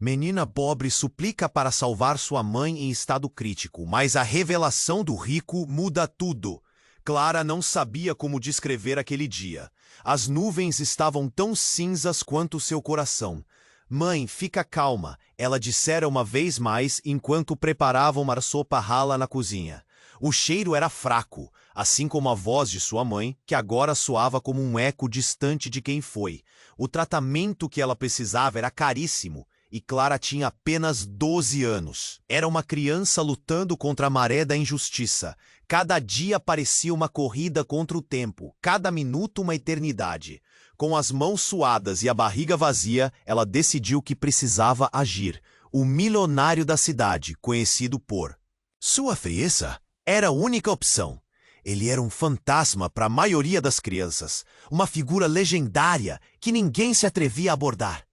Menina pobre suplica para salvar sua mãe em estado crítico, mas a revelação do rico muda tudo. Clara não sabia como descrever aquele dia. As nuvens estavam tão cinzas quanto seu coração. Mãe, fica calma, ela dissera uma vez mais enquanto preparava uma sopa rala na cozinha. O cheiro era fraco, assim como a voz de sua mãe, que agora soava como um eco distante de quem foi. O tratamento que ela precisava era caríssimo, e Clara tinha apenas 12 anos. Era uma criança lutando contra a maré da injustiça. Cada dia parecia uma corrida contra o tempo, cada minuto uma eternidade. Com as mãos suadas e a barriga vazia, ela decidiu que precisava agir. O milionário da cidade, conhecido por sua frieza, era a única opção. Ele era um fantasma para a maioria das crianças, uma figura legendária que ninguém se atrevia a abordar.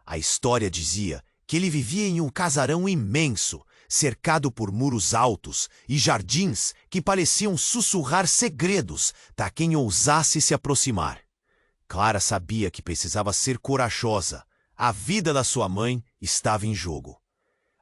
A história dizia que ele vivia em um casarão imenso, cercado por muros altos e jardins que pareciam sussurrar segredos para quem ousasse se aproximar. Clara sabia que precisava ser corajosa. A vida da sua mãe estava em jogo.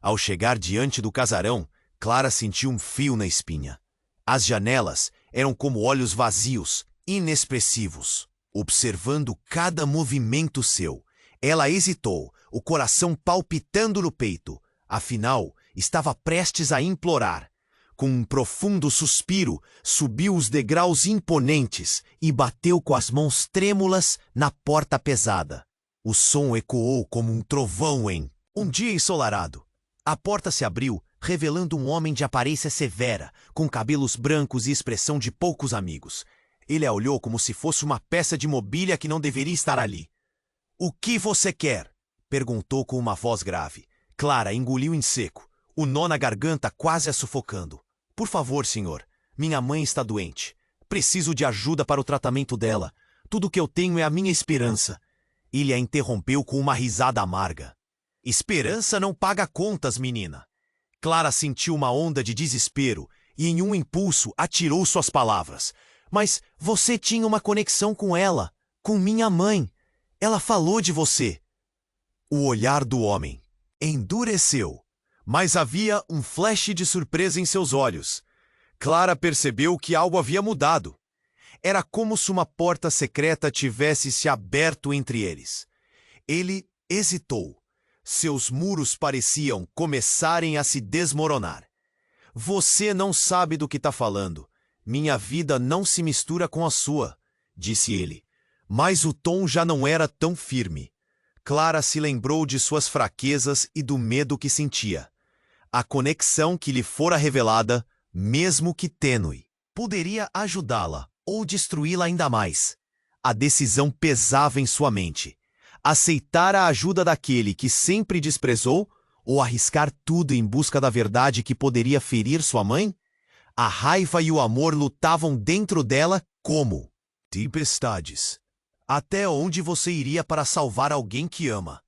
Ao chegar diante do casarão, Clara sentiu um frio na espinha. As janelas eram como olhos vazios, inexpressivos, observando cada movimento seu. Ela hesitou, o coração palpitando no peito. Afinal, estava prestes a implorar. Com um profundo suspiro, subiu os degraus imponentes e bateu com as mãos trêmulas na porta pesada. O som ecoou como um trovão em um dia ensolarado. A porta se abriu, revelando um homem de aparência severa, com cabelos brancos e expressão de poucos amigos. Ele a olhou como se fosse uma peça de mobília que não deveria estar ali. "O que você quer?" perguntou com uma voz grave. Clara engoliu em seco, o nó na garganta quase a sufocando. "Por favor, senhor, minha mãe está doente. Preciso de ajuda para o tratamento dela. Tudo que eu tenho é a minha esperança." Ele a interrompeu com uma risada amarga. "Esperança não paga contas, menina." Clara sentiu uma onda de desespero e, em um impulso, atirou suas palavras. "Mas você tinha uma conexão com ela, com minha mãe. Ela falou de você." O olhar do homem endureceu, mas havia um flash de surpresa em seus olhos. Clara percebeu que algo havia mudado. Era como se uma porta secreta tivesse se aberto entre eles. Ele hesitou. Seus muros pareciam começarem a se desmoronar. "Você não sabe do que está falando. Minha vida não se mistura com a sua", disse ele. Mas o tom já não era tão firme. Clara se lembrou de suas fraquezas e do medo que sentia. A conexão que lhe fora revelada, mesmo que tênue, poderia ajudá-la ou destruí-la ainda mais. A decisão pesava em sua mente. Aceitar a ajuda daquele que sempre desprezou ou arriscar tudo em busca da verdade que poderia ferir sua mãe? A raiva e o amor lutavam dentro dela como tempestades. Até onde você iria para salvar alguém que ama?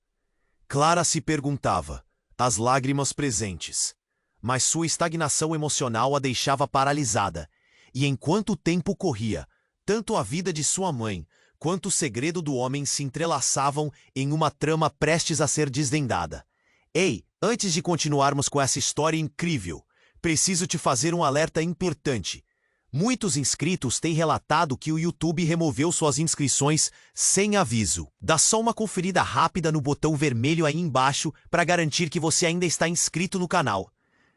Clara se perguntava, as lágrimas presentes. Mas sua estagnação emocional a deixava paralisada. E enquanto o tempo corria, tanto a vida de sua mãe quanto o segredo do homem se entrelaçavam em uma trama prestes a ser desvendada. "Ei, antes de continuarmos com essa história incrível, preciso te fazer um alerta importante. Muitos inscritos têm relatado que o YouTube removeu suas inscrições sem aviso. Dá só uma conferida rápida no botão vermelho aí embaixo para garantir que você ainda está inscrito no canal.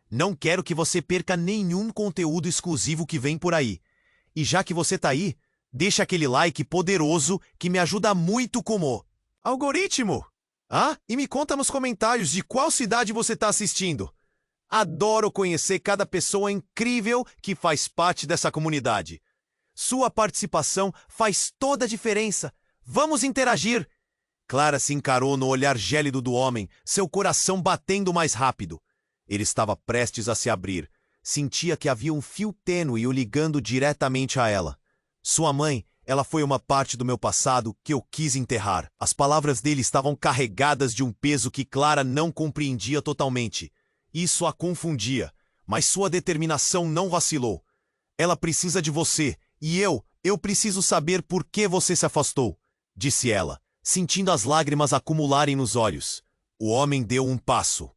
Não quero que você perca nenhum conteúdo exclusivo que vem por aí. E já que você tá aí, deixa aquele like poderoso que me ajuda muito como algoritmo. E me conta nos comentários de qual cidade você está assistindo. Adoro conhecer cada pessoa incrível que faz parte dessa comunidade. Sua participação faz toda a diferença. Vamos interagir." Clara se encarou no olhar gélido do homem, seu coração batendo mais rápido. Ele estava prestes a se abrir. Sentia que havia um fio tênue o ligando diretamente a ela. "Sua mãe, ela foi uma parte do meu passado que eu quis enterrar." As palavras dele estavam carregadas de um peso que Clara não compreendia totalmente. Isso a confundia, mas sua determinação não vacilou. "Ela precisa de você, e eu preciso saber por que você se afastou", disse ela, sentindo as lágrimas acumularem nos olhos. O homem deu um passo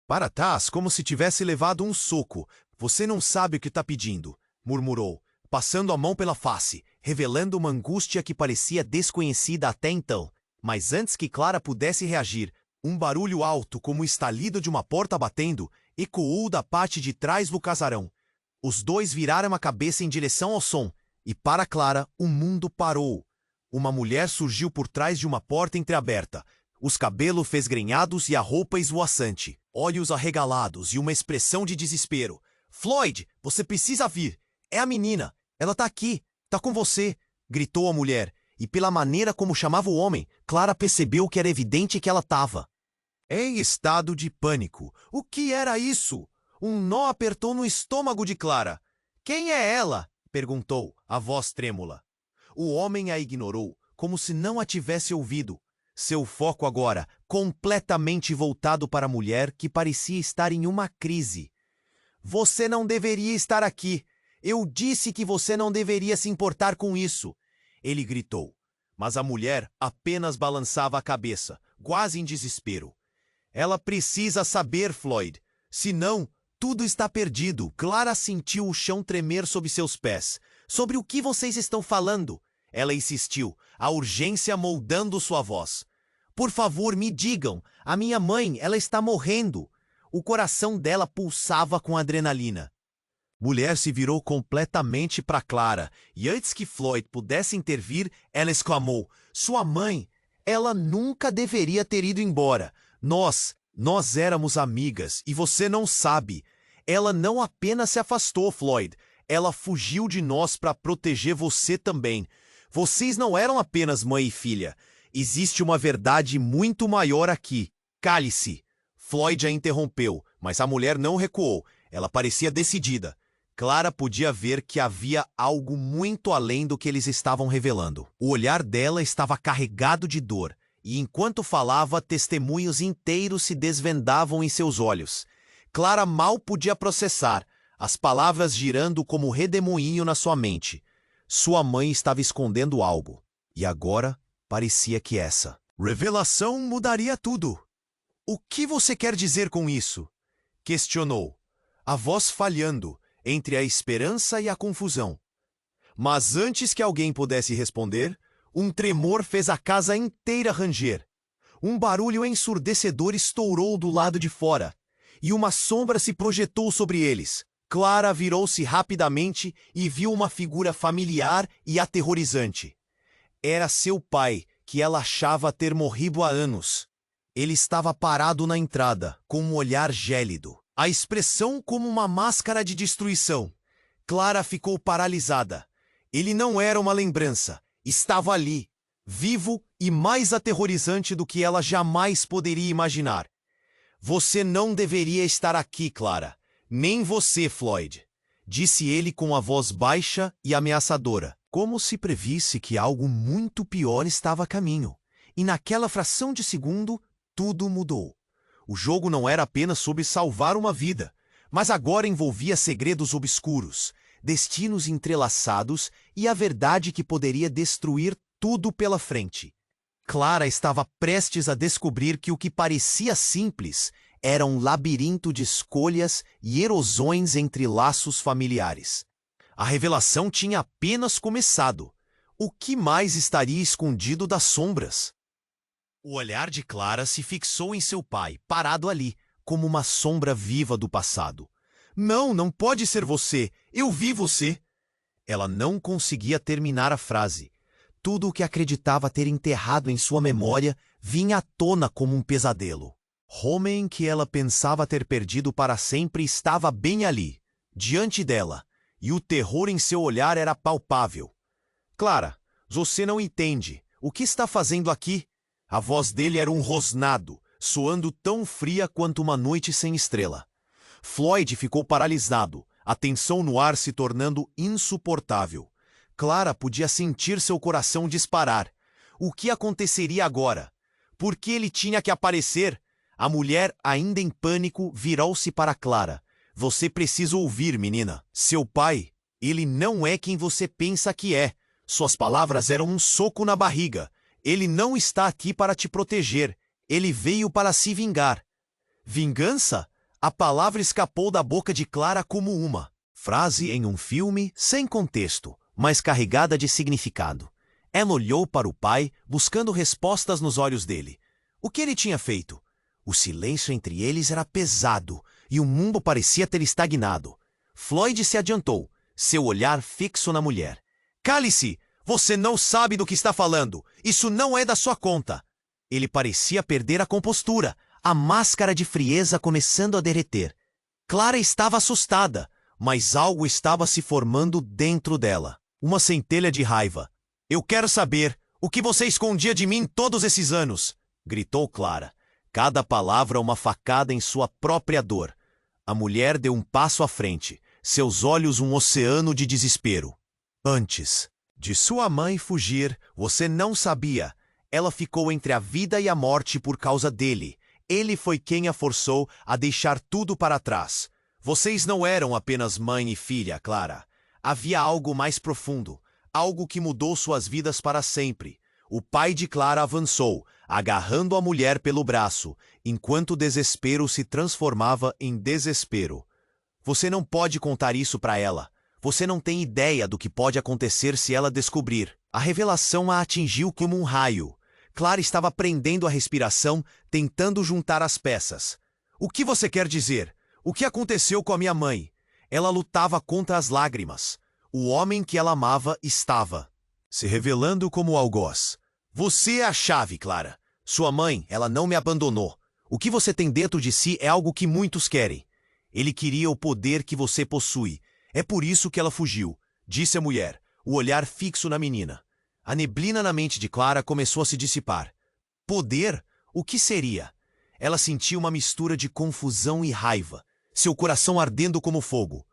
para trás, como se tivesse levado um soco. Você não sabe o que está pedindo, murmurou, passando a mão pela face, revelando uma angústia que parecia desconhecida até então. Mas antes que Clara pudesse reagir, um barulho alto, como o estalido de uma porta batendo, ecoou da parte de trás do casarão. Os dois viraram a cabeça em direção ao som, e para Clara, o mundo parou. Uma mulher surgiu por trás de uma porta entreaberta, os cabelos desgrenhados e a roupa esvoaçante, olhos arregalados e uma expressão de desespero. Floyd, você precisa vir. É a menina. Ela tá aqui. Tá com você, gritou a mulher, e pela maneira como chamava o homem, Clara percebeu que era evidente que ela estava em estado de pânico. O que era isso? Um nó apertou no estômago de Clara. Quem é ela? Perguntou, a voz trêmula. O homem a ignorou, como se não a tivesse ouvido. Seu foco agora, completamente voltado para a mulher que parecia estar em uma crise. Você não deveria estar aqui. Eu disse que você não deveria se importar com isso. Ele gritou. Mas a mulher apenas balançava a cabeça, quase em desespero. Ela precisa saber, Floyd. Senão, tudo está perdido. Clara sentiu o chão tremer sob seus pés. Sobre o que vocês estão falando? Ela insistiu, a urgência moldando sua voz. Por favor, me digam. A minha mãe, ela está morrendo. O coração dela pulsava com adrenalina. Mulher se virou completamente para Clara, e antes que Floyd pudesse intervir, ela exclamou, sua mãe, ela nunca deveria ter ido embora. Nós éramos amigas, e você não sabe. Ela não apenas se afastou, Floyd, ela fugiu de nós para proteger você também. Vocês não eram apenas mãe e filha. Existe uma verdade muito maior aqui. Cale-se. Floyd a interrompeu, mas a mulher não recuou. Ela parecia decidida. Clara podia ver que havia algo muito além do que eles estavam revelando. O olhar dela estava carregado de dor, e enquanto falava, testemunhos inteiros se desvendavam em seus olhos. Clara mal podia processar, as palavras girando como redemoinho na sua mente. Sua mãe estava escondendo algo, e agora parecia que essa revelação mudaria tudo. O que você quer dizer com isso? Questionou, a voz falhando entre a esperança e a confusão. Mas antes que alguém pudesse responder, um tremor fez a casa inteira ranger. Um barulho ensurdecedor estourou do lado de fora, e uma sombra se projetou sobre eles. Clara virou-se rapidamente e viu uma figura familiar e aterrorizante. Era seu pai, que ela achava ter morrido há anos. Ele estava parado na entrada, com um olhar gélido, a expressão como uma máscara de destruição. Clara ficou paralisada. Ele não era uma lembrança. Estava ali, vivo e mais aterrorizante do que ela jamais poderia imaginar. Você não deveria estar aqui, Clara. Nem você, Floyd, disse ele com a voz baixa e ameaçadora, como se previsse que algo muito pior estava a caminho. E naquela fração de segundo, tudo mudou. O jogo não era apenas sobre salvar uma vida, mas agora envolvia segredos obscuros, destinos entrelaçados e a verdade que poderia destruir tudo pela frente. Clara estava prestes a descobrir que o que parecia simples era um labirinto de escolhas e erosões entre laços familiares. A revelação tinha apenas começado. O que mais estaria escondido das sombras? O olhar de Clara se fixou em seu pai, parado ali, como uma sombra viva do passado. Não pode ser você. Eu vi você. Ela não conseguia terminar a frase. Tudo o que acreditava ter enterrado em sua memória vinha à tona como um pesadelo. Homem que ela pensava ter perdido para sempre estava bem ali, diante dela, e o terror em seu olhar era palpável. Clara, você não entende. O que está fazendo aqui? A voz dele era um rosnado, soando tão fria quanto uma noite sem estrela. Floyd ficou paralisado, a tensão no ar se tornando insuportável. Clara podia sentir seu coração disparar. O que aconteceria agora? Por que ele tinha que aparecer? A mulher, ainda em pânico, virou-se para Clara. Você precisa ouvir, menina. Seu pai, ele não é quem você pensa que é. Suas palavras eram um soco na barriga. Ele não está aqui para te proteger. Ele veio para se vingar. Vingança? A palavra escapou da boca de Clara como uma frase em um filme sem contexto, mas carregada de significado. Ela olhou para o pai, buscando respostas nos olhos dele. O que ele tinha feito? O silêncio entre eles era pesado, e o mundo parecia ter estagnado. Floyd se adiantou, seu olhar fixo na mulher. Cale-se! Você não sabe do que está falando! Isso não é da sua conta! Ele parecia perder a compostura, a máscara de frieza começando a derreter. Clara estava assustada, mas algo estava se formando dentro dela. Uma centelha de raiva. Eu quero saber o que você escondia de mim todos esses anos! Gritou Clara. Cada palavra uma facada em sua própria dor. A mulher deu um passo à frente, seus olhos um oceano de desespero. Antes de sua mãe fugir, você não sabia. Ela ficou entre a vida e a morte por causa dele. Ele foi quem a forçou a deixar tudo para trás. Vocês não eram apenas mãe e filha, Clara. Havia algo mais profundo, algo que mudou suas vidas para sempre. O pai de Clara avançou, agarrando a mulher pelo braço, enquanto o desespero se transformava em desespero. Você não pode contar isso para ela. Você não tem ideia do que pode acontecer se ela descobrir. A revelação a atingiu como um raio. Clara estava prendendo a respiração, tentando juntar as peças. O que você quer dizer? O que aconteceu com a minha mãe? Ela lutava contra as lágrimas. O homem que ela amava estava se revelando como algoz. Você é a chave, Clara. Sua mãe, ela não me abandonou. O que você tem dentro de si é algo que muitos querem. Ele queria o poder que você possui. É por isso que ela fugiu, disse a mulher, o olhar fixo na menina. A neblina na mente de Clara começou a se dissipar. Poder? O que seria? Ela sentia uma mistura de confusão e raiva, seu coração ardendo como fogo.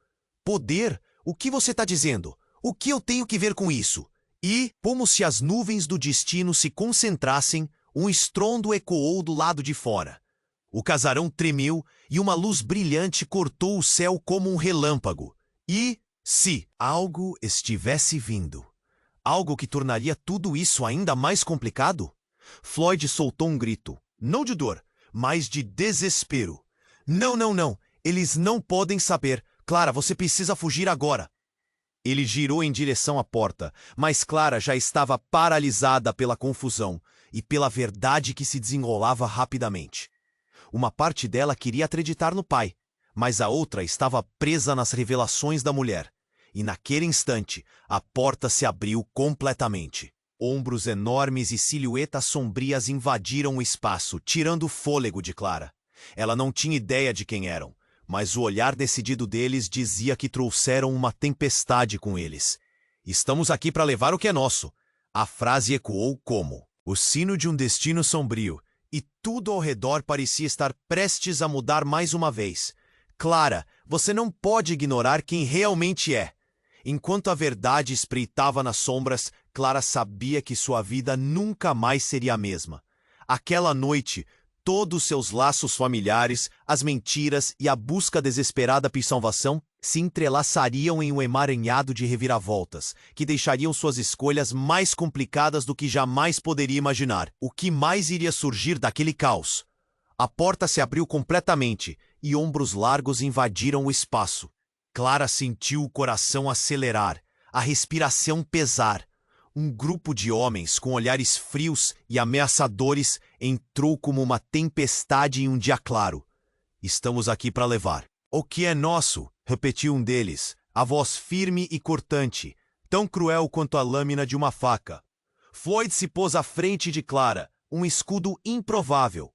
Poder? O que você está dizendo? O que eu tenho que ver com isso? E, como se as nuvens do destino se concentrassem, um estrondo ecoou do lado de fora. O casarão tremeu e uma luz brilhante cortou o céu como um relâmpago. E, se algo estivesse vindo, algo que tornaria tudo isso ainda mais complicado? Floyd soltou um grito, não de dor, mas de desespero. Não, não, não, eles não podem saber. Clara, você precisa fugir agora. Ele girou em direção à porta, mas Clara já estava paralisada pela confusão e pela verdade que se desenrolava rapidamente. Uma parte dela queria acreditar no pai, mas a outra estava presa nas revelações da mulher. E naquele instante, a porta se abriu completamente. Ombros enormes e silhuetas sombrias invadiram o espaço, tirando o fôlego de Clara. Ela não tinha ideia de quem eram, mas o olhar decidido deles dizia que trouxeram uma tempestade com eles. Estamos aqui para levar o que é nosso. A frase ecoou como o sino de um destino sombrio, e tudo ao redor parecia estar prestes a mudar mais uma vez. Clara, você não pode ignorar quem realmente é. Enquanto a verdade espreitava nas sombras, Clara sabia que sua vida nunca mais seria a mesma. Aquela noite, todos seus laços familiares, as mentiras e a busca desesperada por salvação se entrelaçariam em um emaranhado de reviravoltas, que deixariam suas escolhas mais complicadas do que jamais poderia imaginar. O que mais iria surgir daquele caos? A porta se abriu completamente e ombros largos invadiram o espaço. Clara sentiu o coração acelerar, a respiração pesar. Um grupo de homens com olhares frios e ameaçadores entrou como uma tempestade em um dia claro. Estamos aqui para levar. O que é nosso? Repetiu um deles, a voz firme e cortante, tão cruel quanto a lâmina de uma faca. Floyd se pôs à frente de Clara, um escudo improvável.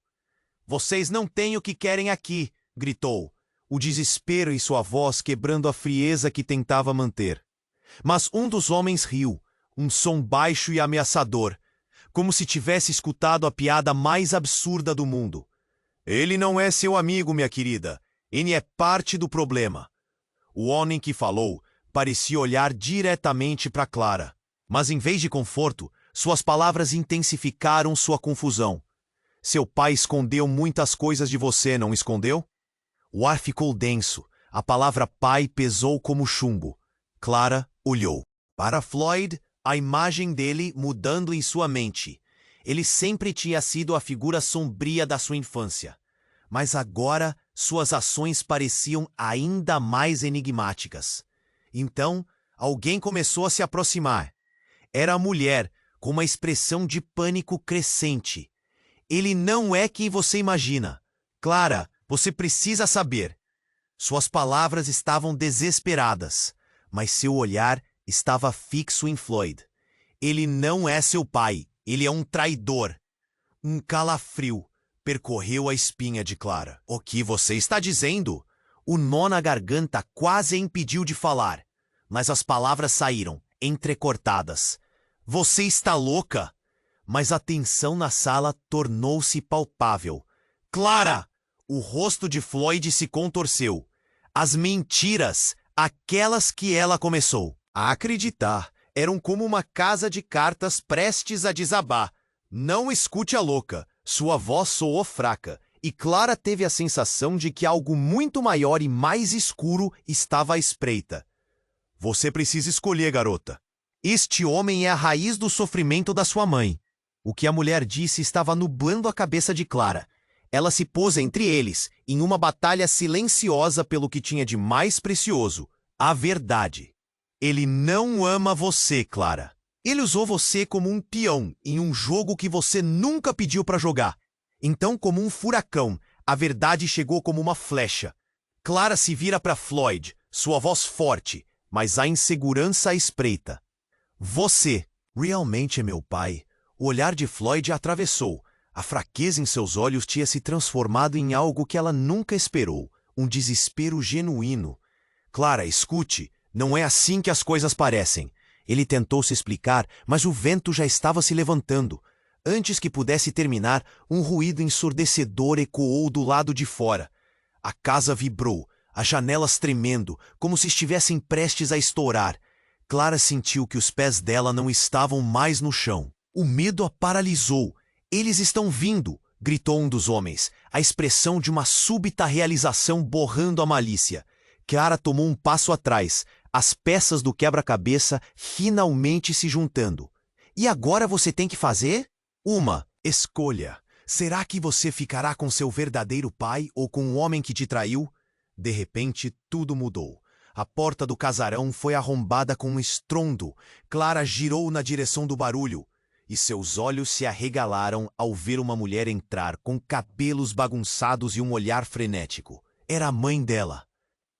Vocês não têm o que querem aqui, gritou, o desespero em sua voz quebrando a frieza que tentava manter. Mas um dos homens riu, um som baixo e ameaçador, como se tivesse escutado a piada mais absurda do mundo. Ele não é seu amigo, minha querida. Ele é parte do problema. O homem que falou parecia olhar diretamente para Clara, mas em vez de conforto, suas palavras intensificaram sua confusão. Seu pai escondeu muitas coisas de você, não escondeu? O ar ficou denso. A palavra pai pesou como chumbo. Clara olhou. Para Floyd, a imagem dele mudando em sua mente. Ele sempre tinha sido a figura sombria da sua infância. Mas agora suas ações pareciam ainda mais enigmáticas. Então, alguém começou a se aproximar. Era a mulher, com uma expressão de pânico crescente. Ele não é quem você imagina. Clara, você precisa saber. Suas palavras estavam desesperadas, mas seu olhar estava fixo em Floyd. Ele não é seu pai, ele é um traidor. Um calafrio percorreu a espinha de Clara. O que você está dizendo? O nó na garganta quase a impediu de falar, mas as palavras saíram, entrecortadas. Você está louca? Mas a tensão na sala tornou-se palpável. Clara! O rosto de Floyd se contorceu. As mentiras, aquelas que ela começou a acreditar, eram como uma casa de cartas prestes a desabar. Não escute a louca. Sua voz soou fraca, e Clara teve a sensação de que algo muito maior e mais escuro estava à espreita. Você precisa escolher, garota. Este homem é a raiz do sofrimento da sua mãe. O que a mulher disse estava nublando a cabeça de Clara. Ela se pôs entre eles, em uma batalha silenciosa pelo que tinha de mais precioso, a verdade. Ele não ama você, Clara. Ele usou você como um peão em um jogo que você nunca pediu para jogar. Então, como um furacão, a verdade chegou como uma flecha. Clara se vira para Floyd, sua voz forte, mas a insegurança à espreita. Você realmente é meu pai? O olhar de Floyd a atravessou. A fraqueza em seus olhos tinha se transformado em algo que ela nunca esperou, um desespero genuíno. Clara, escute, não é assim que as coisas parecem. Ele tentou se explicar, mas o vento já estava se levantando. Antes que pudesse terminar, um ruído ensurdecedor ecoou do lado de fora. A casa vibrou, as janelas tremendo, como se estivessem prestes a estourar. Clara sentiu que os pés dela não estavam mais no chão. O medo a paralisou. Eles estão vindo, gritou um dos homens, a expressão de uma súbita realização borrando a malícia. Clara tomou um passo atrás, as peças do quebra-cabeça finalmente se juntando. E agora você tem que fazer? Uma escolha. Será que você ficará com seu verdadeiro pai ou com o homem que te traiu? De repente, tudo mudou. A porta do casarão foi arrombada com um estrondo. Clara girou na direção do barulho. E seus olhos se arregalaram ao ver uma mulher entrar com cabelos bagunçados e um olhar frenético. Era a mãe dela.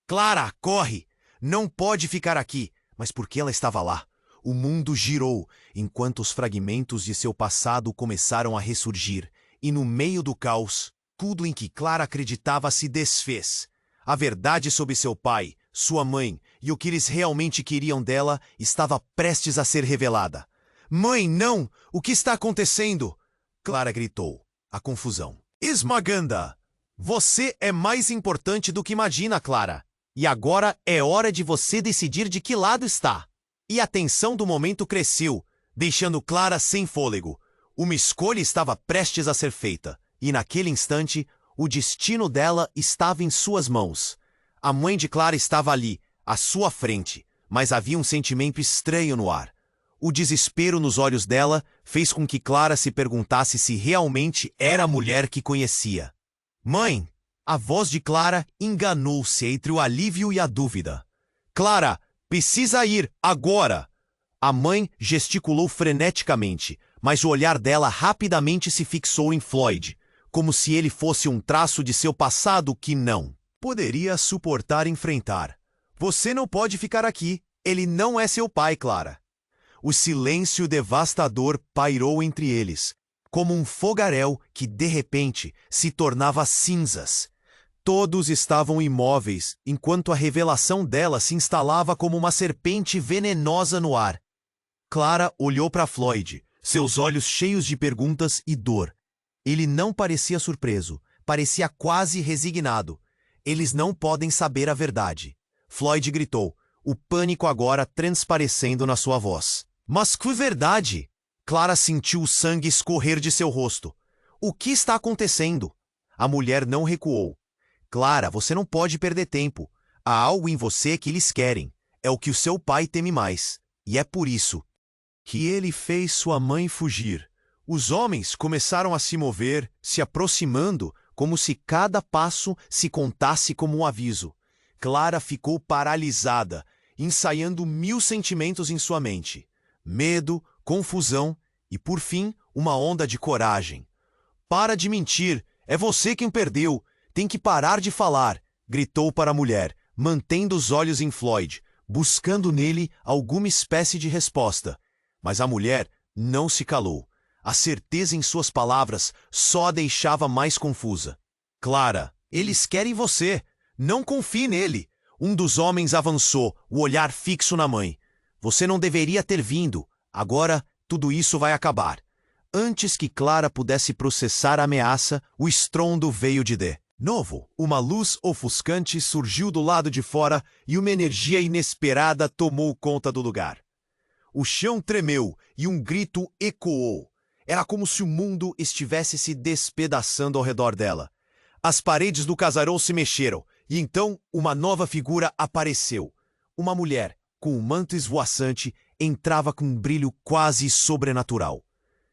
Clara, corre! Não pode ficar aqui! Mas por que ela estava lá? O mundo girou, enquanto os fragmentos de seu passado começaram a ressurgir, e no meio do caos, tudo em que Clara acreditava se desfez. A verdade sobre seu pai, sua mãe e o que eles realmente queriam dela estava prestes a ser revelada. Mãe, não! O que está acontecendo? Clara gritou. A confusão. Esmaganda! Você é mais importante do que imagina, Clara. E agora é hora de você decidir de que lado está. E a tensão do momento cresceu, deixando Clara sem fôlego. Uma escolha estava prestes a ser feita. E naquele instante, o destino dela estava em suas mãos. A mãe de Clara estava ali, à sua frente, mas havia um sentimento estranho no ar. O desespero nos olhos dela fez com que Clara se perguntasse se realmente era a mulher que conhecia. Mãe! A voz de Clara enganou-se entre o alívio e a dúvida. Clara, precisa ir, agora! A mãe gesticulou freneticamente, mas o olhar dela rapidamente se fixou em Floyd, como se ele fosse um traço de seu passado que não poderia suportar enfrentar. Você não pode ficar aqui. Ele não é seu pai, Clara. O silêncio devastador pairou entre eles, como um fogaréu que, de repente, se tornava cinzas. Todos estavam imóveis, enquanto a revelação dela se instalava como uma serpente venenosa no ar. Clara olhou para Floyd, seus olhos cheios de perguntas e dor. Ele não parecia surpreso, parecia quase resignado. Eles não podem saber a verdade. Floyd gritou, o pânico agora transparecendo na sua voz. Mas que verdade! Clara sentiu o sangue escorrer de seu rosto. O que está acontecendo? A mulher não recuou. Clara, você não pode perder tempo. Há algo em você que eles querem. É o que o seu pai teme mais. E é por isso que ele fez sua mãe fugir. Os homens começaram a se mover, se aproximando, como se cada passo se contasse como um aviso. Clara ficou paralisada, ensaiando 1000 sentimentos em sua mente. Medo, confusão e, por fim, uma onda de coragem. "Para de mentir! É você quem perdeu! Tem que parar de falar!" gritou para a mulher, mantendo os olhos em Floyd, buscando nele alguma espécie de resposta. Mas a mulher não se calou. A certeza em suas palavras só a deixava mais confusa. "Clara, eles querem você! Não confie nele!" Um dos homens avançou, o olhar fixo na mãe. "Você não deveria ter vindo. Agora tudo isso vai acabar." Antes que Clara pudesse processar a ameaça, o estrondo veio de novo. Uma luz ofuscante surgiu do lado de fora e uma energia inesperada tomou conta do lugar. O chão tremeu e um grito ecoou. Era como se o mundo estivesse se despedaçando ao redor dela. As paredes do casarão se mexeram e então uma nova figura apareceu. Uma mulher, com um manto esvoaçante, entrava com um brilho quase sobrenatural.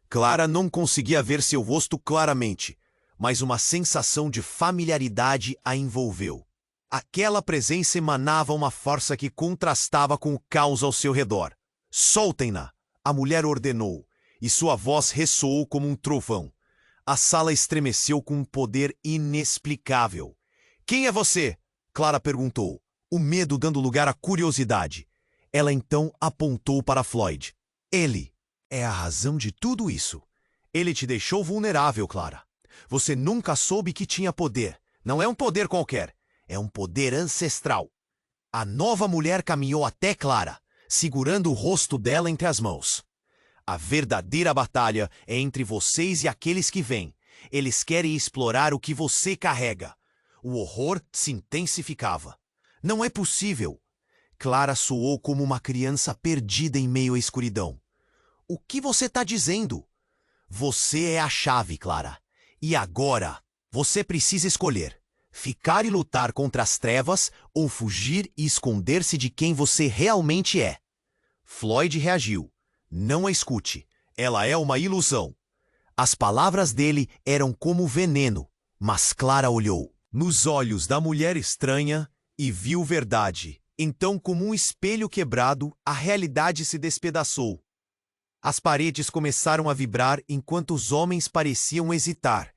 Clara não conseguia ver seu rosto claramente, mas uma sensação de familiaridade a envolveu. Aquela presença emanava uma força que contrastava com o caos ao seu redor. "Soltem-na!" a mulher ordenou, e sua voz ressoou como um trovão. A sala estremeceu com um poder inexplicável. "Quem é você?" Clara perguntou, o medo dando lugar à curiosidade. Ela então apontou para Floyd. "Ele é a razão de tudo isso. Ele te deixou vulnerável, Clara. Você nunca soube que tinha poder. Não é um poder qualquer, é um poder ancestral." A nova mulher caminhou até Clara, segurando o rosto dela entre as mãos. "A verdadeira batalha é entre vocês e aqueles que vêm. Eles querem explorar o que você carrega." O horror se intensificava. "Não é possível." Clara soou como uma criança perdida em meio à escuridão. "O que você está dizendo?" "Você é a chave, Clara. E agora, você precisa escolher. Ficar e lutar contra as trevas ou fugir e esconder-se de quem você realmente é." Floyd reagiu. "Não a escute. Ela é uma ilusão." As palavras dele eram como veneno, mas Clara olhou nos olhos da mulher estranha e viu verdade. Então, como um espelho quebrado, a realidade se despedaçou. As paredes começaram a vibrar enquanto os homens pareciam hesitar.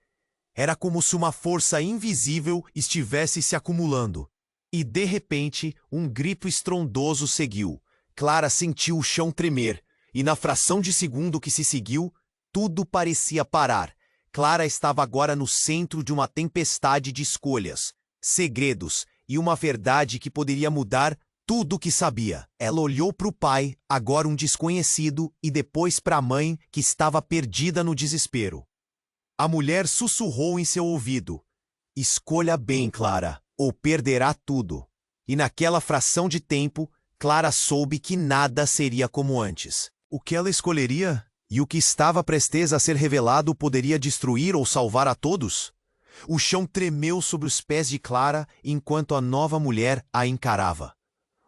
Era como se uma força invisível estivesse se acumulando. E, de repente, um grito estrondoso seguiu. Clara sentiu o chão tremer, e na fração de segundo que se seguiu, tudo parecia parar. Clara estava agora no centro de uma tempestade de escolhas, segredos e uma verdade que poderia mudar tudo o que sabia. Ela olhou para o pai, agora um desconhecido, e depois para a mãe, que estava perdida no desespero. A mulher sussurrou em seu ouvido: "Escolha bem, Clara, ou perderá tudo." E naquela fração de tempo, Clara soube que nada seria como antes. O que ela escolheria? E o que estava prestes a ser revelado poderia destruir ou salvar a todos? O chão tremeu sob os pés de Clara enquanto a nova mulher a encarava.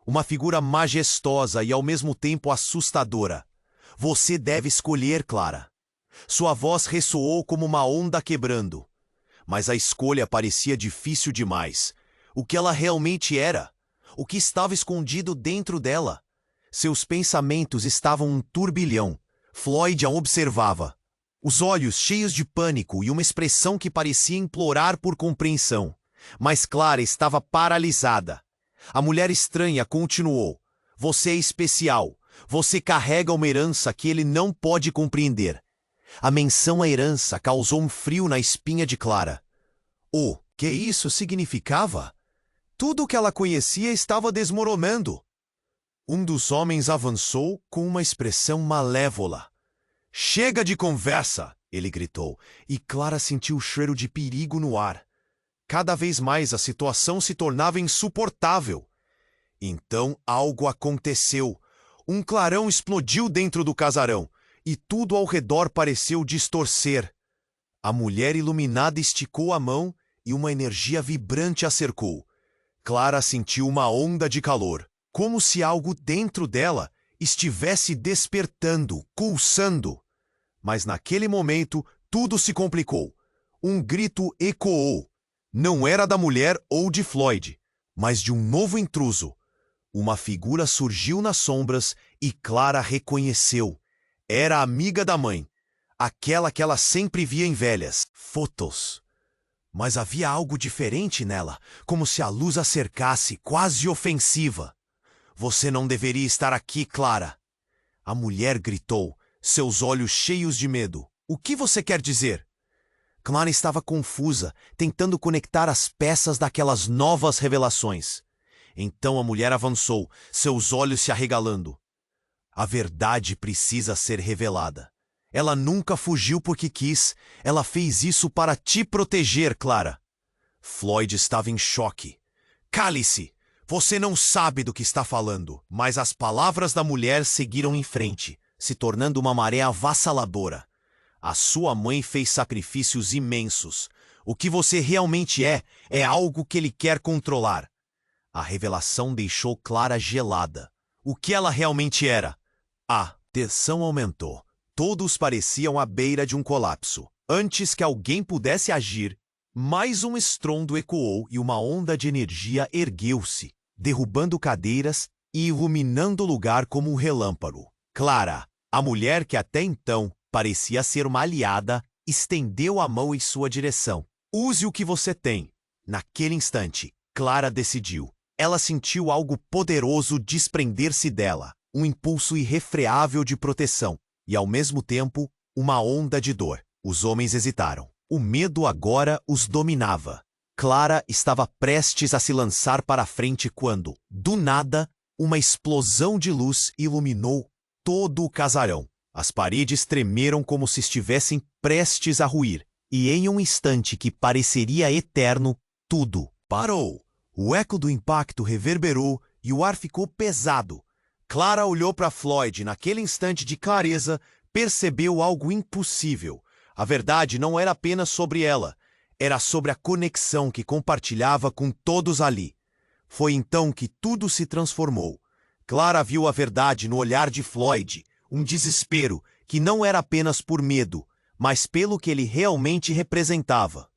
Uma figura majestosa e ao mesmo tempo assustadora. "Você deve escolher, Clara." Sua voz ressoou como uma onda quebrando. Mas a escolha parecia difícil demais. O que ela realmente era? O que estava escondido dentro dela? Seus pensamentos estavam um turbilhão. Floyd a observava, os olhos cheios de pânico e uma expressão que parecia implorar por compreensão. Mas Clara estava paralisada. A mulher estranha continuou: "Você é especial. Você carrega uma herança que ele não pode compreender." A menção à herança causou um frio na espinha de Clara. O que isso significava? Tudo o que ela conhecia estava desmoronando. Um dos homens avançou com uma expressão malévola. "Chega de conversa!" ele gritou, e Clara sentiu o cheiro de perigo no ar. Cada vez mais a situação se tornava insuportável. Então algo aconteceu. Um clarão explodiu dentro do casarão, e tudo ao redor pareceu distorcer. A mulher iluminada esticou a mão e uma energia vibrante a cercou. Clara sentiu uma onda de calor, como se algo dentro dela estivesse despertando, pulsando. Mas naquele momento, tudo se complicou. Um grito ecoou. Não era da mulher ou de Floyd, mas de um novo intruso. Uma figura surgiu nas sombras e Clara reconheceu. Era a amiga da mãe, aquela que ela sempre via em velhas fotos. Mas havia algo diferente nela, como se a luz a cercasse, quase ofensiva. Você não deveria estar aqui, Clara. A mulher gritou, seus olhos cheios de medo. O que você quer dizer? Clara estava confusa, tentando conectar as peças daquelas novas revelações. Então a mulher avançou, seus olhos se arregalando. A verdade precisa ser revelada. Ela nunca fugiu porque quis. Ela fez isso para te proteger, Clara. Floyd estava em choque. Cale-se! Você não sabe do que está falando. Mas as palavras da mulher seguiram em frente, se tornando uma maré avassaladora. A sua mãe fez sacrifícios imensos. O que você realmente é algo que ele quer controlar. A revelação deixou Clara gelada. O que ela realmente era? A tensão aumentou. Todos pareciam à beira de um colapso. Antes que alguém pudesse agir, mais um estrondo ecoou e uma onda de energia ergueu-se, derrubando cadeiras e iluminando o lugar como um relâmpago. Clara, a mulher que até então parecia ser uma aliada, estendeu a mão em sua direção. Use o que você tem. Naquele instante, Clara decidiu. Ela sentiu algo poderoso desprender-se dela, um impulso irrefreável de proteção e, ao mesmo tempo, uma onda de dor. Os homens hesitaram. O medo agora os dominava. Clara estava prestes a se lançar para a frente quando, do nada, uma explosão de luz iluminou todo o casarão. As paredes tremeram como se estivessem prestes a ruir, e em um instante que pareceria eterno, tudo parou. O eco do impacto reverberou e o ar ficou pesado. Clara olhou para Floyd. Naquele instante de clareza, percebeu algo impossível. A verdade não era apenas sobre ela, era sobre a conexão que compartilhava com todos ali. Foi então que tudo se transformou. Clara viu a verdade no olhar de Floyd, um desespero que não era apenas por medo, mas pelo que ele realmente representava.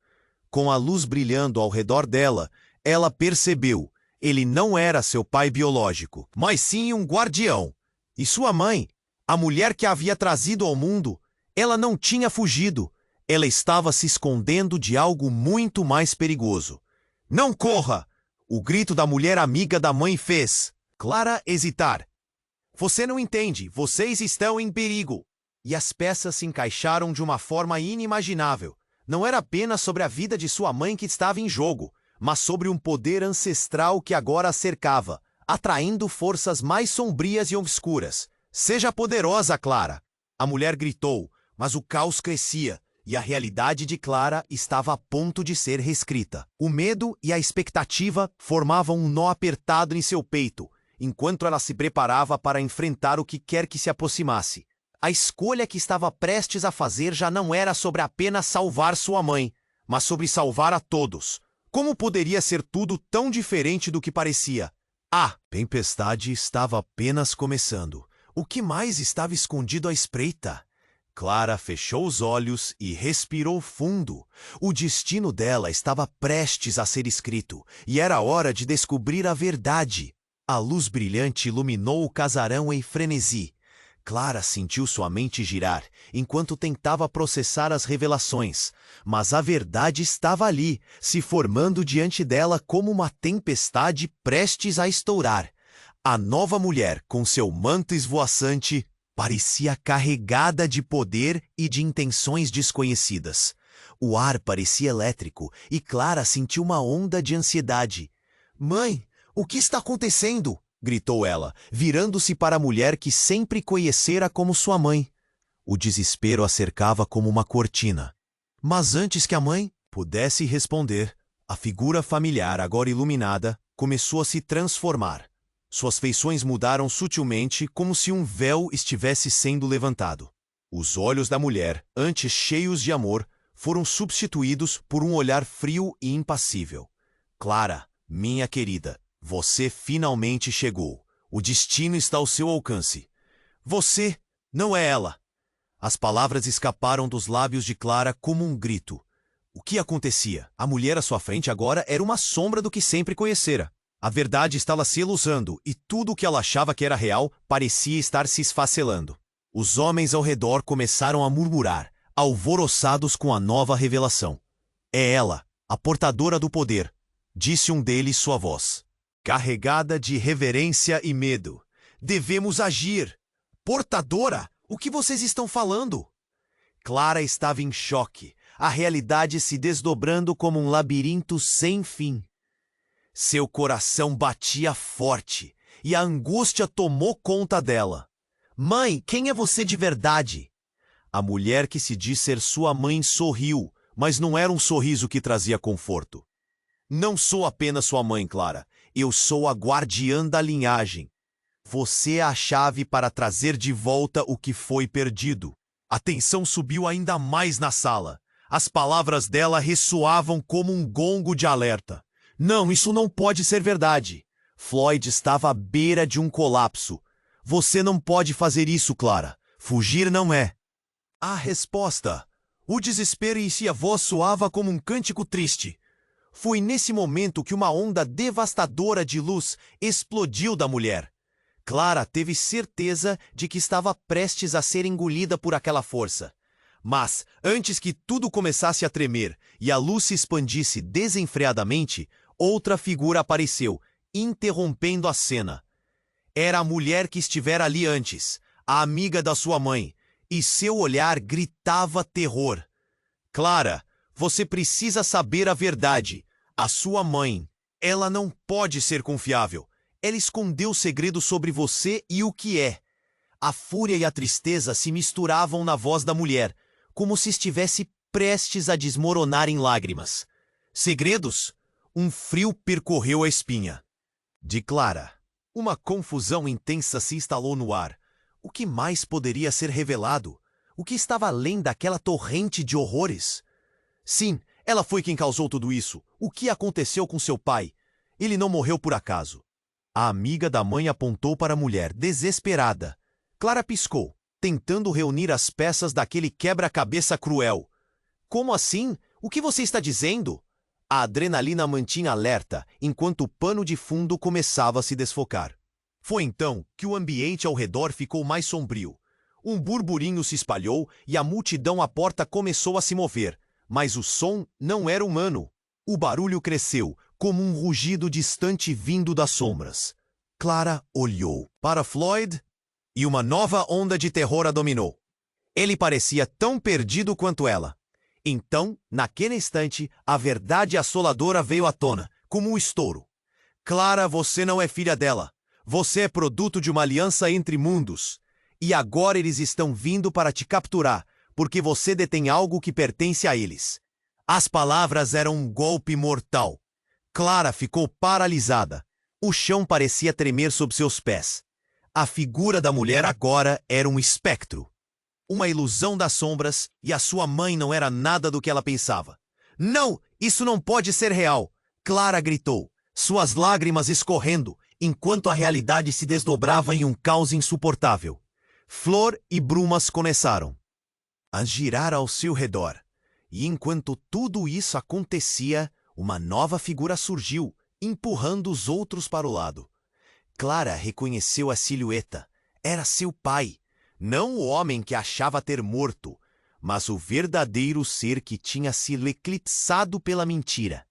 Com a luz brilhando ao redor dela, ela percebeu. Ele não era seu pai biológico, mas sim um guardião. E sua mãe, a mulher que a havia trazido ao mundo, ela não tinha fugido. Ela estava se escondendo de algo muito mais perigoso. Não corra! O grito da mulher amiga da mãe fez Clara hesitar. Você não entende, vocês estão em perigo. E as peças se encaixaram de uma forma inimaginável. Não era apenas sobre a vida de sua mãe que estava em jogo, mas sobre um poder ancestral que agora a cercava, atraindo forças mais sombrias e obscuras. Seja poderosa, Clara! A mulher gritou, mas o caos crescia, e a realidade de Clara estava a ponto de ser reescrita. O medo e a expectativa formavam um nó apertado em seu peito, enquanto ela se preparava para enfrentar o que quer que se aproximasse. A escolha que estava prestes a fazer já não era sobre apenas salvar sua mãe, mas sobre salvar a todos. Como poderia ser tudo tão diferente do que parecia? A tempestade estava apenas começando. O que mais estava escondido à espreita? Clara fechou os olhos e respirou fundo. O destino dela estava prestes a ser escrito, e era hora de descobrir a verdade. A luz brilhante iluminou o casarão em frenesi. Clara sentiu sua mente girar, enquanto tentava processar as revelações. Mas a verdade estava ali, se formando diante dela como uma tempestade prestes a estourar. A nova mulher, com seu manto esvoaçante, parecia carregada de poder e de intenções desconhecidas. O ar parecia elétrico e Clara sentiu uma onda de ansiedade. "Mãe, o que está acontecendo?" gritou ela, virando-se para a mulher que sempre conhecera como sua mãe. O desespero a cercava como uma cortina. Mas antes que a mãe pudesse responder, a figura familiar, agora iluminada, começou a se transformar. Suas feições mudaram sutilmente, como se um véu estivesse sendo levantado. Os olhos da mulher, antes cheios de amor, foram substituídos por um olhar frio e impassível. "Clara, minha querida, você finalmente chegou. O destino está ao seu alcance. Você não é ela." As palavras escaparam dos lábios de Clara como um grito. O que acontecia? A mulher à sua frente agora era uma sombra do que sempre conhecera. A verdade estava se elusando, e tudo o que ela achava que era real parecia estar se esfacelando. Os homens ao redor começaram a murmurar, alvoroçados com a nova revelação. É ela, a portadora do poder, disse um deles sua voz, carregada de reverência e medo. Devemos agir. Portadora? O que vocês estão falando? Clara estava em choque, a realidade se desdobrando como um labirinto sem fim. Seu coração batia forte e a angústia tomou conta dela. Mãe, quem é você de verdade? A mulher que se diz ser sua mãe sorriu, mas não era um sorriso que trazia conforto. Não sou apenas sua mãe, Clara. Eu sou a guardiã da linhagem. Você é a chave para trazer de volta o que foi perdido. A tensão subiu ainda mais na sala. As palavras dela ressoavam como um gongo de alerta. Não, isso não pode ser verdade. Floyd estava à beira de um colapso. Você não pode fazer isso, Clara. Fugir não é. A resposta. O desespero em sua voz soava como um cântico triste. Foi nesse momento que uma onda devastadora de luz explodiu da mulher. Clara teve certeza de que estava prestes a ser engolida por aquela força. Mas, antes que tudo começasse a tremer e a luz se expandisse desenfreadamente, outra figura apareceu, interrompendo a cena. Era a mulher que estivera ali antes, a amiga da sua mãe, e seu olhar gritava terror. Clara, você precisa saber a verdade. A sua mãe, ela não pode ser confiável. Ela escondeu segredo sobre você e o que é. A fúria e a tristeza se misturavam na voz da mulher, como se estivesse prestes a desmoronar em lágrimas. Segredos? Um frio percorreu a espinha de Clara. Uma confusão intensa se instalou no ar. O que mais poderia ser revelado? O que estava além daquela torrente de horrores? Sim, ela foi quem causou tudo isso. O que aconteceu com seu pai? Ele não morreu por acaso. A amiga da mãe apontou para a mulher, desesperada. Clara piscou, tentando reunir as peças daquele quebra-cabeça cruel. Como assim? O que você está dizendo? A adrenalina mantinha alerta, enquanto o pano de fundo começava a se desfocar. Foi então que o ambiente ao redor ficou mais sombrio. Um burburinho se espalhou e a multidão à porta começou a se mover, mas o som não era humano. O barulho cresceu, como um rugido distante vindo das sombras. Clara olhou para Floyd e uma nova onda de terror a dominou. Ele parecia tão perdido quanto ela. Então, naquele instante, a verdade assoladora veio à tona, como um estouro. Clara, você não é filha dela. Você é produto de uma aliança entre mundos. E agora eles estão vindo para te capturar, porque você detém algo que pertence a eles. As palavras eram um golpe mortal. Clara ficou paralisada. O chão parecia tremer sob seus pés. A figura da mulher agora era um espectro. Uma ilusão das sombras, e a sua mãe não era nada do que ela pensava. Não, isso não pode ser real! Clara gritou, suas lágrimas escorrendo, enquanto a realidade se desdobrava em um caos insuportável. Flor e brumas começaram a girar ao seu redor. E enquanto tudo isso acontecia, uma nova figura surgiu, empurrando os outros para o lado. Clara reconheceu a silhueta. Era seu pai. Não o homem que achava ter morto, mas o verdadeiro ser que tinha sido eclipsado pela mentira.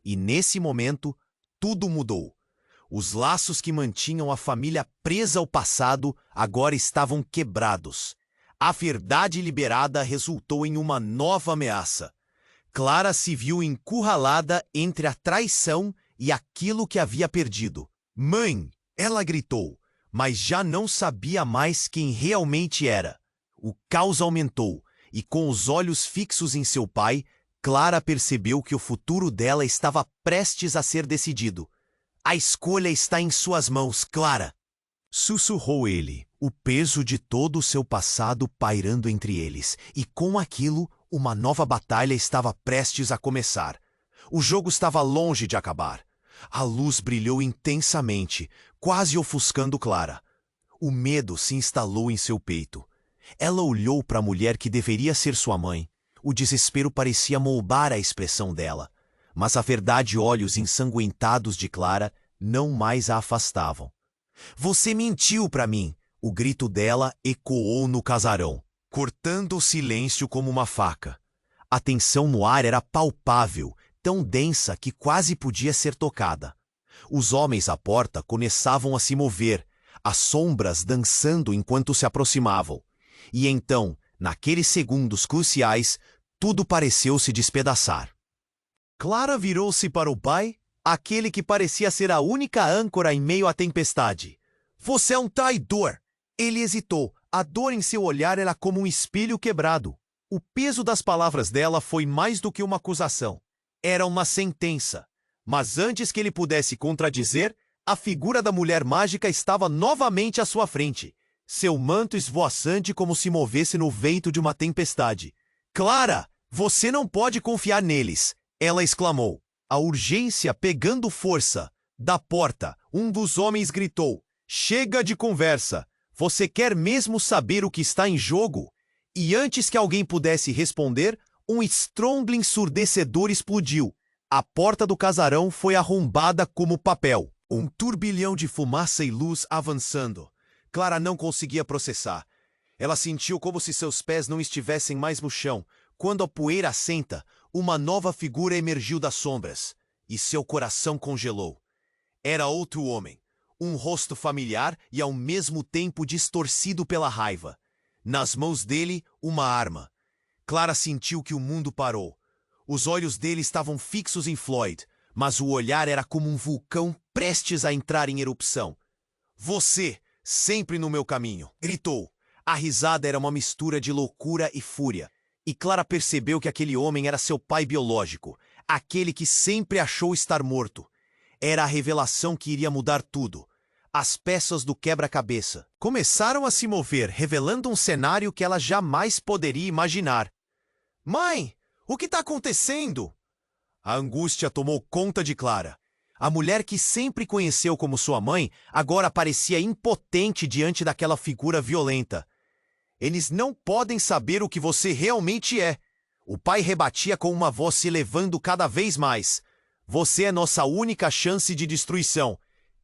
E nesse momento, tudo mudou. Os laços que mantinham a família presa ao passado agora estavam quebrados. A verdade liberada resultou em uma nova ameaça. Clara se viu encurralada entre a traição e aquilo que havia perdido. Mãe! Ela gritou, mas já não sabia mais quem realmente era. O caos aumentou, e com os olhos fixos em seu pai, Clara percebeu que o futuro dela estava prestes a ser decidido. A escolha está em suas mãos, Clara! Sussurrou ele, o peso de todo o seu passado pairando entre eles, e com aquilo, uma nova batalha estava prestes a começar. O jogo estava longe de acabar. A luz brilhou intensamente, quase ofuscando Clara. O medo se instalou em seu peito. Ela olhou para a mulher que deveria ser sua mãe. O desespero parecia moldar a expressão dela, mas a verdade e olhos ensanguentados de Clara não mais a afastavam. Você mentiu para mim! O grito dela ecoou no casarão, cortando o silêncio como uma faca. A tensão no ar era palpável, tão densa que quase podia ser tocada. Os homens à porta começavam a se mover, as sombras dançando enquanto se aproximavam. E então, naqueles segundos cruciais, tudo pareceu se despedaçar. Clara virou-se para o pai, aquele que parecia ser a única âncora em meio à tempestade. Você é um traidor! Ele hesitou. A dor em seu olhar era como um espelho quebrado. O peso das palavras dela foi mais do que uma acusação. Era uma sentença. Mas antes que ele pudesse contradizer, a figura da mulher mágica estava novamente à sua frente. Seu manto esvoaçante como se movesse no vento de uma tempestade. Clara, você não pode confiar neles, ela exclamou. A urgência pegando força. Da porta, um dos homens gritou: chega de conversa. Você quer mesmo saber o que está em jogo? E antes que alguém pudesse responder, um estrondo ensurdecedor explodiu. A porta do casarão foi arrombada como papel. Um turbilhão de fumaça e luz avançando. Clara não conseguia processar. Ela sentiu como se seus pés não estivessem mais no chão. Quando a poeira assenta, uma nova figura emergiu das sombras. E seu coração congelou. Era outro homem. Um rosto familiar e ao mesmo tempo distorcido pela raiva. Nas mãos dele, uma arma. Clara sentiu que o mundo parou. Os olhos dele estavam fixos em Floyd, mas o olhar era como um vulcão prestes a entrar em erupção. Você, sempre no meu caminho, gritou. A risada era uma mistura de loucura e fúria. E Clara percebeu que aquele homem era seu pai biológico, aquele que sempre achou estar morto. Era a revelação que iria mudar tudo. As peças do quebra-cabeça começaram a se mover, revelando um cenário que ela jamais poderia imaginar. Mãe, o que está acontecendo? A angústia tomou conta de Clara. A mulher que sempre conheceu como sua mãe agora parecia impotente diante daquela figura violenta. Eles não podem saber o que você realmente é. O pai rebatia com uma voz se elevando cada vez mais. Você é nossa única chance de destruição.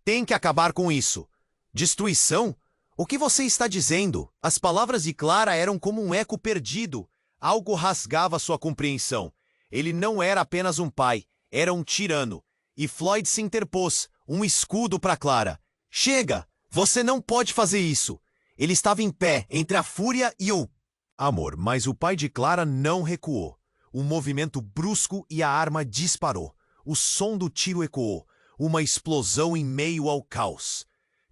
Tem que acabar com isso. Destruição? O que você está dizendo? As palavras de Clara eram como um eco perdido. Algo rasgava sua compreensão. Ele não era apenas um pai, era um tirano. E Floyd se interpôs, um escudo para Clara. Chega! Você não pode fazer isso! Ele estava em pé, entre a fúria e o amor, mas o pai de Clara não recuou. Um movimento brusco e a arma disparou. O som do tiro ecoou. Uma explosão em meio ao caos.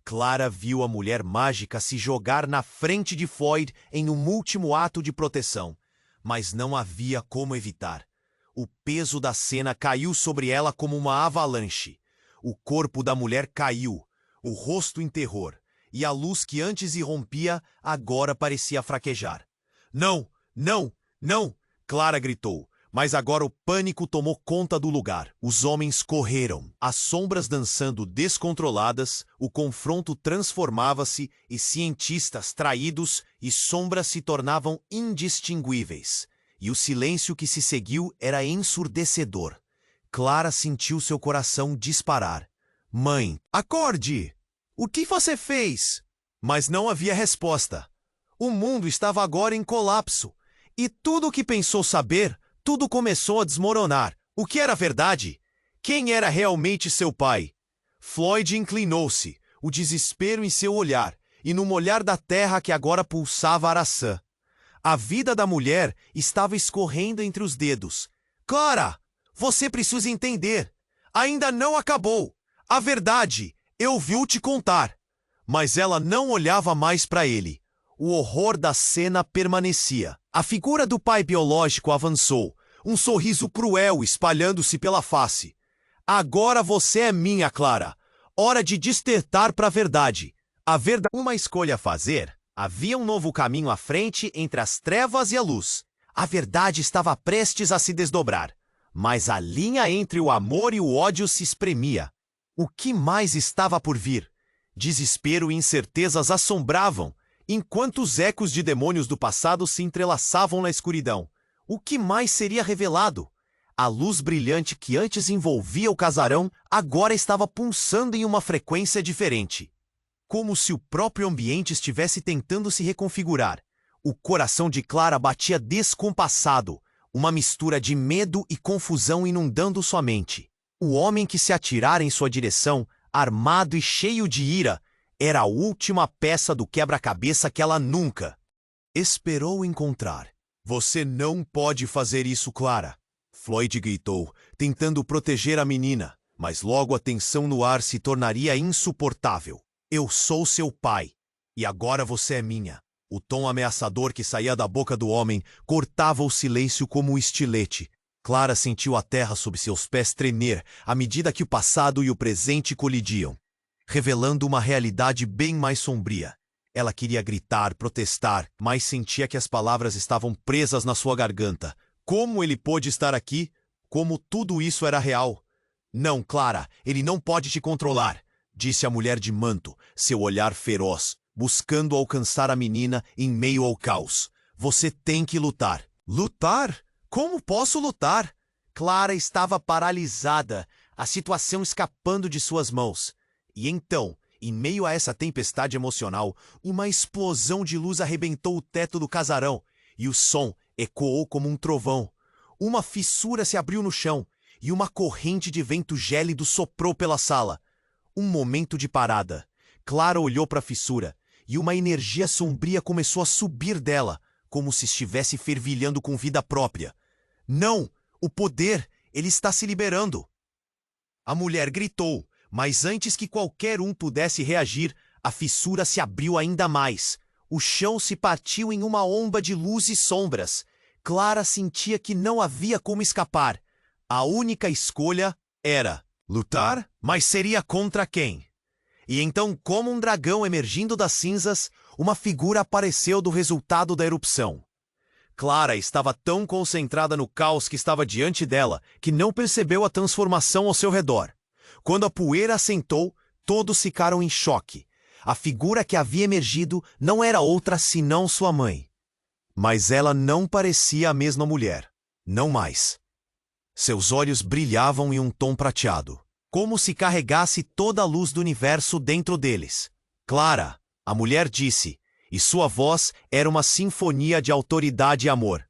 Clara viu a mulher mágica se jogar na frente de Floyd em um último ato de proteção. Mas não havia como evitar. O peso da cena caiu sobre ela como uma avalanche. O corpo da mulher caiu, o rosto em terror, e a luz que antes irrompia agora parecia fraquejar. Não, não, não! Clara gritou, mas agora o pânico tomou conta do lugar. Os homens correram, as sombras dançando descontroladas, o confronto transformava-se e cientistas traídos e sombras se tornavam indistinguíveis. E o silêncio que se seguiu era ensurdecedor. Clara sentiu seu coração disparar. Mãe, acorde! O que você fez? Mas não havia resposta. O mundo estava agora em colapso. E tudo o que pensou saber, tudo começou a desmoronar. O que era verdade? Quem era realmente seu pai? Floyd inclinou-se, o desespero em seu olhar, e no molhar da terra que agora pulsava Araçã. A vida da mulher estava escorrendo entre os dedos. Clara, você precisa entender. Ainda não acabou. A verdade, eu vou te contar. Mas ela não olhava mais para ele. O horror da cena permanecia. A figura do pai biológico avançou, um sorriso cruel espalhando-se pela face. Agora você é minha, Clara. Hora de despertar para a verdade. A verdade. Uma escolha a fazer. Havia um novo caminho à frente entre as trevas e a luz. A verdade estava prestes a se desdobrar. Mas a linha entre o amor e o ódio se espremia. O que mais estava por vir? Desespero e incertezas assombravam. enquanto os ecos de demônios do passado se entrelaçavam na escuridão. O que mais seria revelado? A luz brilhante que antes envolvia o casarão agora estava pulsando em uma frequência diferente. Como se o próprio ambiente estivesse tentando se reconfigurar. O coração de Clara batia descompassado, uma mistura de medo e confusão inundando sua mente. O homem que se atirara em sua direção, armado e cheio de ira, era a última peça do quebra-cabeça que ela nunca esperou encontrar. Você não pode fazer isso, Clara. Floyd gritou, tentando proteger a menina, mas logo a tensão no ar se tornaria insuportável. Eu sou seu pai, e agora você é minha. O tom ameaçador que saía da boca do homem cortava o silêncio como um estilete. Clara sentiu a terra sob seus pés tremer à medida que o passado e o presente colidiam, revelando uma realidade bem mais sombria. Ela queria gritar, protestar, mas sentia que as palavras estavam presas na sua garganta. Como ele pôde estar aqui? Como tudo isso era real? Não, Clara, ele não pode te controlar, disse a mulher de manto, seu olhar feroz, buscando alcançar a menina em meio ao caos. Você tem que lutar. Lutar? Como posso lutar? Clara estava paralisada, a situação escapando de suas mãos. E então, em meio a essa tempestade emocional, uma explosão de luz arrebentou o teto do casarão, e o som ecoou como um trovão. Uma fissura se abriu no chão, e uma corrente de vento gélido soprou pela sala. Um momento de parada. Clara olhou para a fissura, e uma energia sombria começou a subir dela, como se estivesse fervilhando com vida própria. Não! O poder! Ele está se liberando! A mulher gritou, mas antes que qualquer um pudesse reagir, a fissura se abriu ainda mais. O chão se partiu em uma onda de luz e sombras. Clara sentia que não havia como escapar. A única escolha era lutar, mas seria contra quem? E então, como um dragão emergindo das cinzas, uma figura apareceu do resultado da erupção. Clara estava tão concentrada no caos que estava diante dela que não percebeu a transformação ao seu redor. Quando a poeira assentou, todos ficaram em choque. A figura que havia emergido não era outra senão sua mãe. Mas ela não parecia a mesma mulher. Não mais. Seus olhos brilhavam em um tom prateado, como se carregasse toda a luz do universo dentro deles. Clara, a mulher disse, e sua voz era uma sinfonia de autoridade e amor.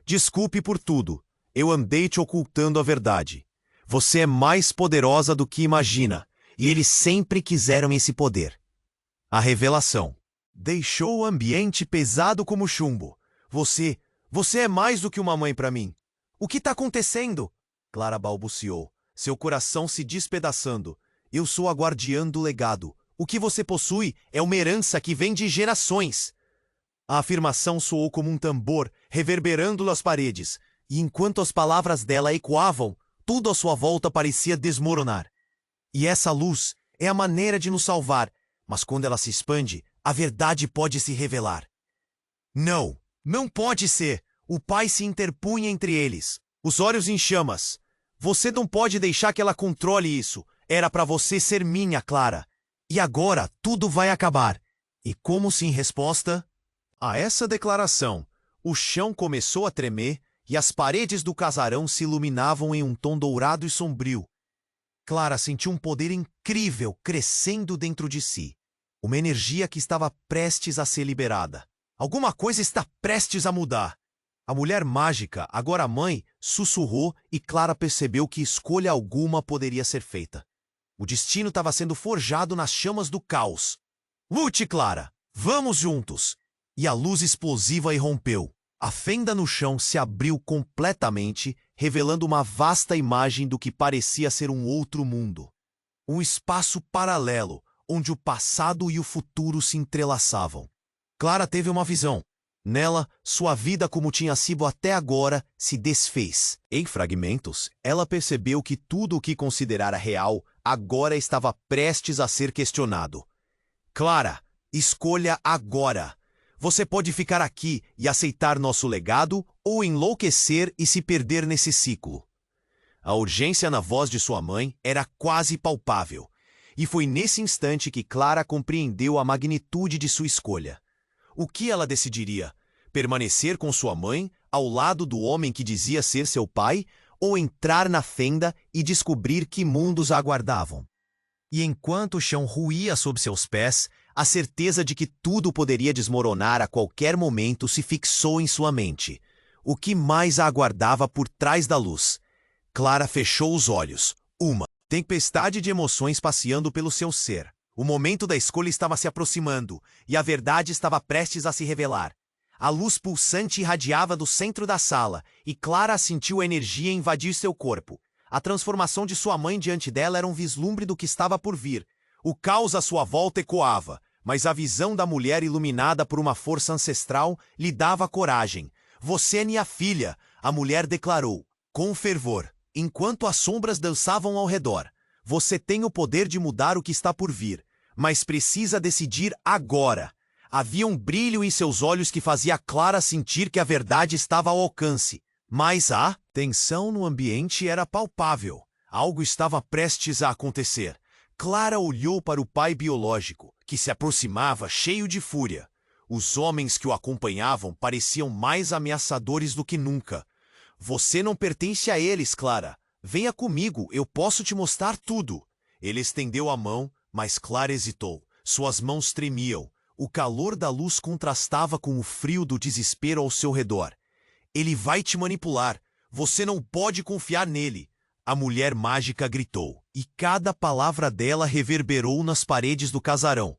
Desculpe por tudo. Eu andei te ocultando a verdade. Você é mais poderosa do que imagina, e eles sempre quiseram esse poder. A revelação deixou o ambiente pesado como chumbo. Você é mais do que uma mãe para mim. O que está acontecendo? Clara balbuciou, seu coração se despedaçando. Eu sou a guardiã do legado. O que você possui é uma herança que vem de gerações. A afirmação soou como um tambor, reverberando nas paredes, e enquanto as palavras dela ecoavam, tudo à sua volta parecia desmoronar. E essa luz é a maneira de nos salvar, mas quando ela se expande, a verdade pode se revelar. Não, não pode ser! O pai se interpunha entre eles, os olhos em chamas. Você não pode deixar que ela controle isso. Era para você ser minha, Clara. E agora tudo vai acabar. E como se em resposta a essa declaração, o chão começou a tremer e as paredes do casarão se iluminavam em um tom dourado e sombrio. Clara sentiu um poder incrível crescendo dentro de si. Uma energia que estava prestes a ser liberada. Alguma coisa está prestes a mudar. A mulher mágica, agora mãe, sussurrou e Clara percebeu que escolha alguma poderia ser feita. O destino estava sendo forjado nas chamas do caos. Lute, Clara! Vamos juntos! E a luz explosiva irrompeu. A fenda no chão se abriu completamente, revelando uma vasta imagem do que parecia ser um outro mundo. Um espaço paralelo, onde o passado e o futuro se entrelaçavam. Clara teve uma visão. Nela, sua vida como tinha sido até agora se desfez. Em fragmentos, ela percebeu que tudo o que considerara real agora estava prestes a ser questionado. Clara, escolha agora. Você pode ficar aqui e aceitar nosso legado ou enlouquecer e se perder nesse ciclo. A urgência na voz de sua mãe era quase palpável, e foi nesse instante que Clara compreendeu a magnitude de sua escolha. O que ela decidiria? Permanecer com sua mãe, ao lado do homem que dizia ser seu pai, ou entrar na fenda e descobrir que mundos a aguardavam? E enquanto o chão ruía sob seus pés, a certeza de que tudo poderia desmoronar a qualquer momento se fixou em sua mente. O que mais a aguardava por trás da luz? Clara fechou os olhos. Uma tempestade de emoções passeando pelo seu ser. O momento da escolha estava se aproximando, e a verdade estava prestes a se revelar. A luz pulsante irradiava do centro da sala, e Clara sentiu a energia invadir seu corpo. A transformação de sua mãe diante dela era um vislumbre do que estava por vir. O caos à sua volta ecoava, mas a visão da mulher iluminada por uma força ancestral lhe dava coragem. "Você é minha filha", a mulher declarou, com fervor, enquanto as sombras dançavam ao redor. "Você tem o poder de mudar o que está por vir, mas precisa decidir agora." Havia um brilho em seus olhos que fazia Clara sentir que a verdade estava ao alcance. Mas a tensão no ambiente era palpável. Algo estava prestes a acontecer. Clara olhou para o pai biológico, que se aproximava cheio de fúria. Os homens que o acompanhavam pareciam mais ameaçadores do que nunca. "Você não pertence a eles, Clara. Venha comigo, eu posso te mostrar tudo." Ele estendeu a mão, mas Clara hesitou. Suas mãos tremiam. O calor da luz contrastava com o frio do desespero ao seu redor. "Ele vai te manipular. Você não pode confiar nele." A mulher mágica gritou, e cada palavra dela reverberou nas paredes do casarão.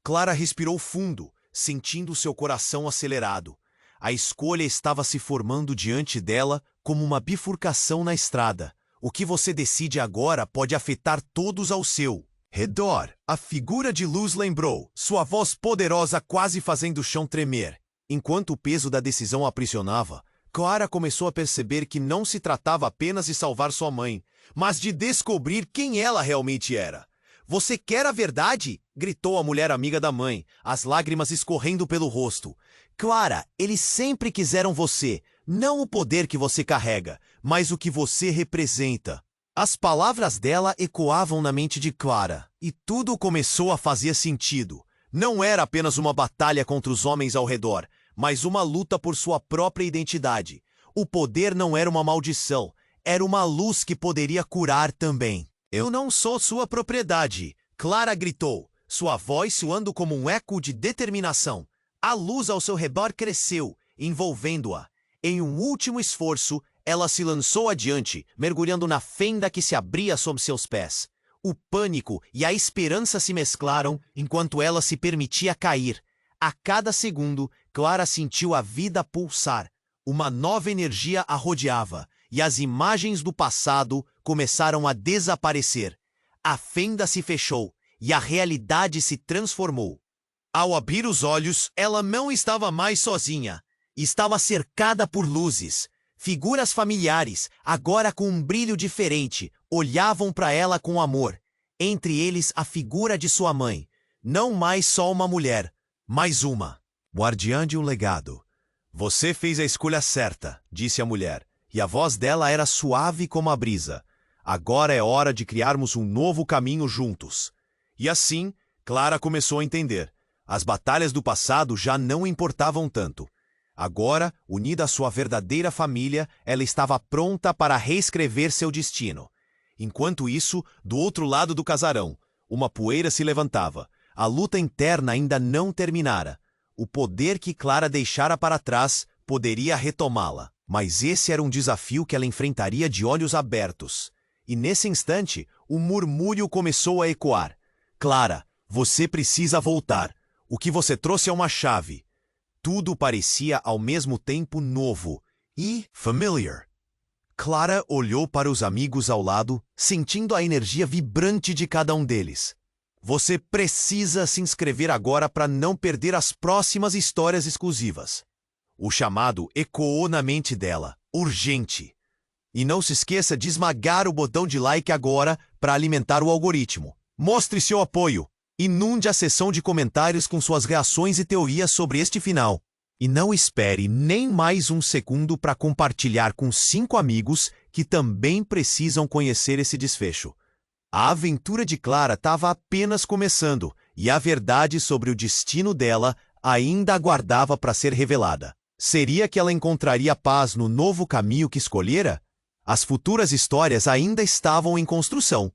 Clara respirou fundo, sentindo seu coração acelerado. A escolha estava se formando diante dela como uma bifurcação na estrada. O que você decide agora pode afetar todos ao seu redor. A figura de luz lembrou, sua voz poderosa quase fazendo o chão tremer. Enquanto o peso da decisão a aprisionava, Clara começou a perceber que não se tratava apenas de salvar sua mãe, mas de descobrir quem ela realmente era. "Você quer a verdade?" gritou a mulher amiga da mãe, as lágrimas escorrendo pelo rosto. "Clara, eles sempre quiseram você, não o poder que você carrega, mas o que você representa." As palavras dela ecoavam na mente de Clara, e tudo começou a fazer sentido. Não era apenas uma batalha contra os homens ao redor, mas uma luta por sua própria identidade. O poder não era uma maldição, era uma luz que poderia curar também. "Eu não sou sua propriedade", Clara gritou, sua voz soando como um eco de determinação. A luz ao seu redor cresceu, envolvendo-a. Em um último esforço, ela se lançou adiante, mergulhando na fenda que se abria sob seus pés. O pânico e a esperança se mesclaram enquanto ela se permitia cair. A cada segundo, Clara sentiu a vida pulsar. Uma nova energia a rodeava, e as imagens do passado começaram a desaparecer. A fenda se fechou, e a realidade se transformou. Ao abrir os olhos, ela não estava mais sozinha. Estava cercada por luzes. Figuras familiares, agora com um brilho diferente, olhavam para ela com amor. Entre eles, a figura de sua mãe. Não mais só uma mulher, mais uma. Guardiã de um legado. "Você fez a escolha certa", disse a mulher, e a voz dela era suave como a brisa. "Agora é hora de criarmos um novo caminho juntos." E assim, Clara começou a entender. As batalhas do passado já não importavam tanto. Agora, unida à sua verdadeira família, ela estava pronta para reescrever seu destino. Enquanto isso, do outro lado do casarão, uma poeira se levantava. A luta interna ainda não terminara. O poder que Clara deixara para trás poderia retomá-la. Mas esse era um desafio que ela enfrentaria de olhos abertos. E nesse instante, o murmúrio começou a ecoar. "Clara, você precisa voltar. O que você trouxe é uma chave." Tudo parecia ao mesmo tempo novo e familiar. Clara olhou para os amigos ao lado, sentindo a energia vibrante de cada um deles. "Você precisa se inscrever agora para não perder as próximas histórias exclusivas." O chamado ecoou na mente dela, urgente. "E não se esqueça de esmagar o botão de like agora para alimentar o algoritmo. Mostre seu apoio. Inunde a seção de comentários com suas reações e teorias sobre este final. E não espere nem mais um segundo para compartilhar com 5 amigos que também precisam conhecer esse desfecho. A aventura de Clara estava apenas começando, e a verdade sobre o destino dela ainda aguardava para ser revelada. Seria que ela encontraria paz no novo caminho que escolhera? As futuras histórias ainda estavam em construção.